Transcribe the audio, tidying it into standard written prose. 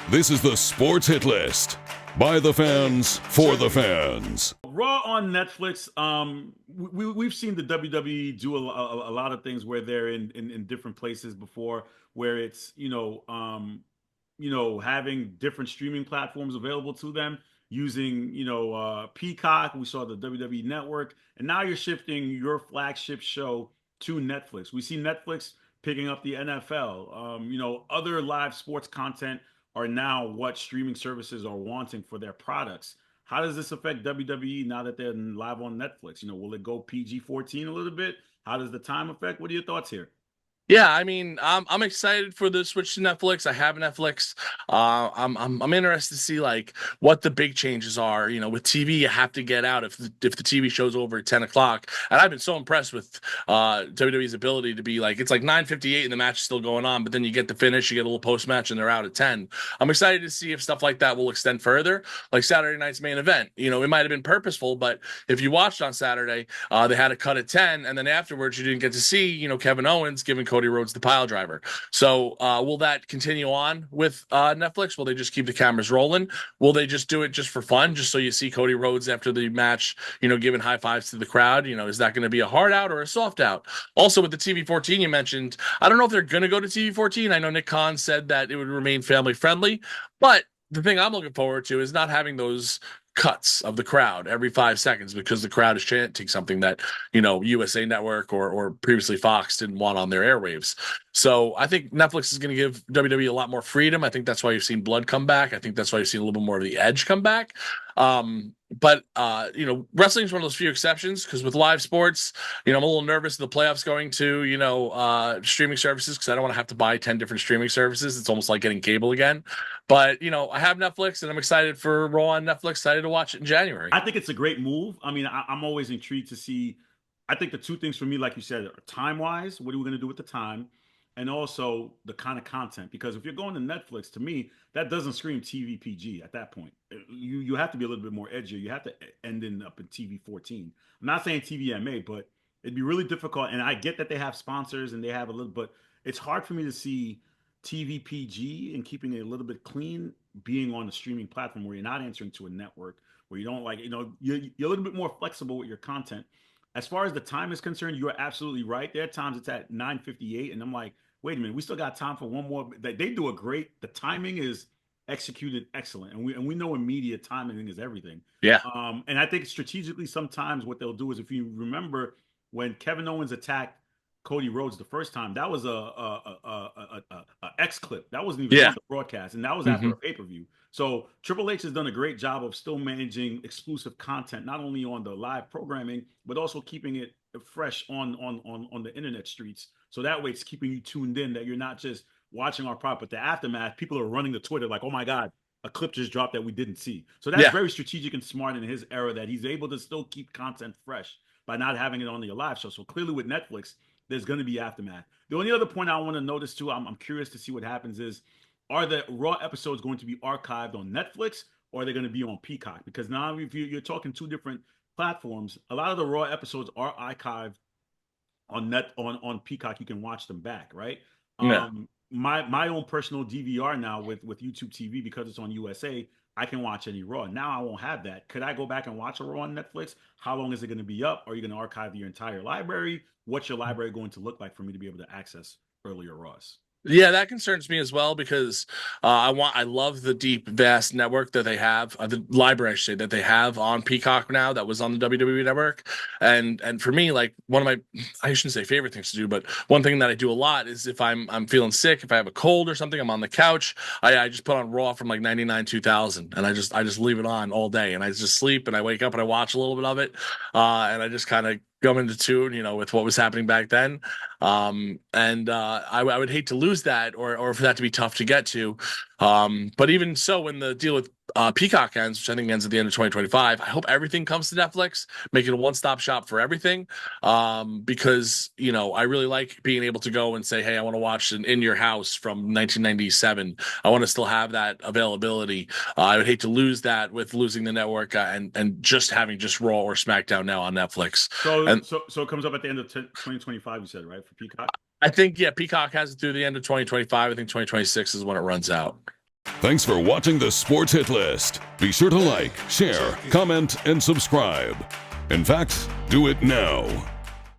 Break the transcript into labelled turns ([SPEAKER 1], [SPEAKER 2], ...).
[SPEAKER 1] This is the Sports Hit List. By the fans, for the fans.
[SPEAKER 2] Raw on Netflix. We've seen the WWE do a lot of things where they're in different places before, where it's having different streaming platforms available to them using Peacock. We saw the WWE Network, and now you're shifting your flagship show to Netflix. We see Netflix picking up the NFL. Other live sports content are now what streaming services are wanting for their products. How does this affect WWE now that they're live on Netflix? Will it go PG-14 a little bit? How does the time affect? What are your thoughts here?
[SPEAKER 3] Yeah, I mean, I'm excited for the switch to Netflix. I have Netflix. I'm interested to see like what the big changes are. With TV, you have to get out if the TV show's over at 10 o'clock. And I've been so impressed with WWE's ability to be like it's like 9:58 and the match is still going on, but then you get the finish, you get a little post match, and they're out at 10. I'm excited to see if stuff like that will extend further, like Saturday night's main event. It might have been purposeful, but if you watched on Saturday, they had a cut at 10, and then afterwards you didn't get to see Kevin Owens giving Cody Rhodes the pile driver. So will that continue on with Netflix? Will they just keep the cameras rolling? Will they just do it just for fun, just so you see Cody Rhodes after the match, giving high fives to the crowd? Is that going to be a hard out or a soft out? Also with the TV-14 you mentioned, I don't know if they're going to go to TV-14. I know Nick Khan said that it would remain family friendly, but the thing I'm looking forward to is not having those cuts of the crowd every 5 seconds because the crowd is chanting something that USA Network or previously Fox didn't want on their airwaves. So I think Netflix is going to give WWE a lot more freedom. I think that's why you've seen Blood come back. I think that's why you've seen a little bit more of the Edge come back. But wrestling is one of those few exceptions because with live sports, I'm a little nervous of the playoffs going to streaming services because I don't want to have to buy 10 different streaming services. It's almost like getting cable again. But I have Netflix and I'm excited for Raw on Netflix. Excited to watch it in January.
[SPEAKER 2] I think it's a great move. I mean, I'm always intrigued to see. I think the two things for me, like you said, are time wise. What are we going to do with the time? And also the kind of content. Because if you're going to Netflix, to me, that doesn't scream TV PG at that point. You have to be a little bit more edgier. You have to end up in TV 14. I'm not saying TVMA, but it'd be really difficult. And I get that they have sponsors and they have a little, but it's hard for me to see TV PG and keeping it a little bit clean being on a streaming platform where you're not answering to a network, where you don't you're a little bit more flexible with your content. As far as the time is concerned, you're absolutely right. There are times it's at 9:58, and I'm like, wait a minute, we still got time for one more. They do a great. The timing is executed excellent, and we know in media timing is everything.
[SPEAKER 3] Yeah.
[SPEAKER 2] And I think strategically sometimes what they'll do is if you remember when Kevin Owens attacked Cody Rhodes the first time, that was a X clip. That wasn't even on the broadcast, and that was after a pay-per-view. So Triple H has done a great job of still managing exclusive content, not only on the live programming, but also keeping it fresh on the internet streets. So that way it's keeping you tuned in, that you're not just watching our product, but the aftermath, people are running to Twitter like, oh my God, a clip just dropped that we didn't see. So that's very strategic and smart in his era that he's able to still keep content fresh by not having it on the live show. So clearly with Netflix, there's going to be aftermath. The only other point I want to notice too, I'm curious to see what happens is, are the Raw episodes going to be archived on Netflix or are they going to be on Peacock? Because now if you're talking two different platforms, a lot of the Raw episodes are archived on Peacock. You can watch them back, right?
[SPEAKER 3] Yeah.
[SPEAKER 2] My own personal DVR now with YouTube TV, because it's on USA, I can watch any Raw. Now I won't have that. Could I go back and watch a Raw on Netflix? How long is it going to be up? Are you going to archive your entire library? What's your library going to look like for me to be able to access earlier Raws?
[SPEAKER 3] Yeah, that concerns me as well because I love the deep, vast network that they have, the library I should say that they have on Peacock now that was on the WWE network, and for me, like one of my I shouldn't say favorite things to do, but one thing that I do a lot is if I'm feeling sick, if I have a cold or something, I'm on the couch, I just put on Raw from like 99 2000, and I just leave it on all day, and I just sleep, and I wake up and I watch a little bit of it, and I just kind of go into tune, with what was happening back then. I would hate to lose that or for that to be tough to get to. But even so, when the deal with Peacock ends, which I think ends at the end of 2025, I hope everything comes to Netflix, make it a one-stop shop for everything. Because, I really like being able to go and say, hey, I want to watch an In Your House from 1997. I want to still have that availability. I would hate to lose that with losing the network and just having just Raw or SmackDown now on Netflix.
[SPEAKER 2] So it comes up at the end of 2025, you said, right, for Peacock?
[SPEAKER 3] I think, yeah, Peacock has it through the end of 2025. I think 2026 is when it runs out.
[SPEAKER 1] Thanks for watching the Sports Hit List. Be sure to like, share, comment, and subscribe. In fact, do it now.